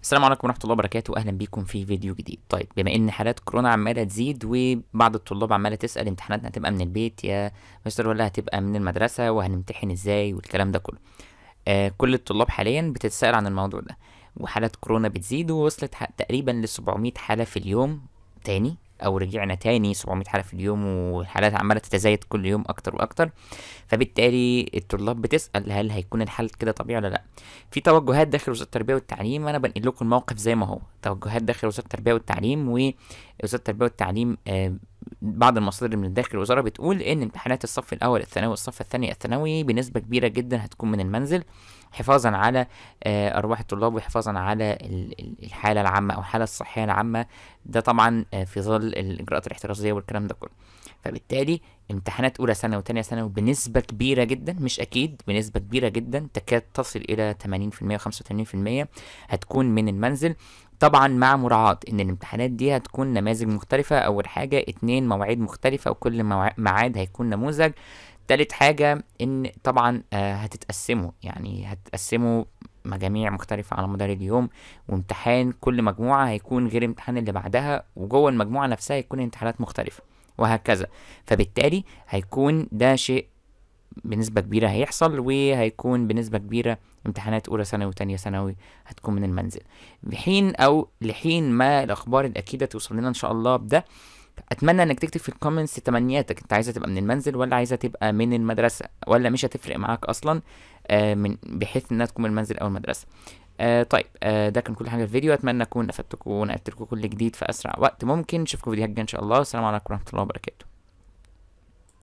السلام عليكم ورحمة الله وبركاته، أهلا بيكم في فيديو جديد. طيب، بما إن حالات كورونا عمالة تزيد وبعض الطلاب عمالة تسأل امتحاناتنا هتبقى من البيت يا مستر ولا هتبقى من المدرسة وهنمتحن ازاي والكلام ده كله. كل الطلاب حاليا بتتسأل عن الموضوع ده، وحالات كورونا بتزيد ووصلت تقريبا ل700 حالة في اليوم تاني، او رجعنا تاني 700 حالة في اليوم، والحالات عمالة تتزايد كل يوم اكتر واكتر. فبالتالي الطلاب بتسأل هل هيكون الحل كده طبيعي ولا لا. في توجهات داخل وزارة التربية والتعليم، انا بنقل لكم الموقف زي ما هو. توجهات داخل وزارة التربية والتعليم، ووزارة التربية والتعليم بعض المصادر من داخل الوزارة بتقول ان امتحانات الصف الاول الثانوي والصف الثاني الثانوي بنسبة كبيرة جدا هتكون من المنزل، حفاظا على ارواح الطلاب، وحفاظا على الحالة العامة او الحالة الصحية العامة. ده طبعا في ظل الاجراءات الاحترازية والكلام ده كله. فبالتالي امتحانات اولى ثانوي وتانية ثانوي بنسبة كبيرة جدا، مش اكيد، بنسبة كبيرة جدا تكاد تصل الى 80% و85% هتكون من المنزل. طبعا مع مراعاة ان الامتحانات دي هتكون نماذج مختلفة، اول حاجة 2 مواعيد مختلفة وكل ميعاد هيكون نموذج. تالت حاجة ان طبعا هتتقسموا، يعني هتتقسموا مجاميع مختلفة على مدار اليوم، وامتحان كل مجموعة هيكون غير امتحان اللي بعدها، وجوه المجموعة نفسها هيكون امتحانات مختلفة وهكذا. فبالتالي هيكون ده شيء بنسبة كبيرة هيحصل، وهيكون بنسبة كبيرة امتحانات أولى ثانوي وتانية ثانوي هتكون من المنزل، لحين ما الأخبار الأكيدة توصل لنا إن شاء الله بده. أتمنى إنك تكتب في الكومنتس تمنياتك، أنت عايزة تبقى من المنزل ولا عايزة تبقى من المدرسة، ولا مش هتفرق معاك أصلا من بحيث إنها تكون من المنزل أو المدرسة. طيب، ده كان كل حاجة في الفيديو. أتمنى أكون أفدتكم ونقلت لكم كل جديد في أسرع وقت ممكن. نشوفكم في فيديوهات جاية إن شاء الله. السلام عليكم ورحمة الله وبركاته.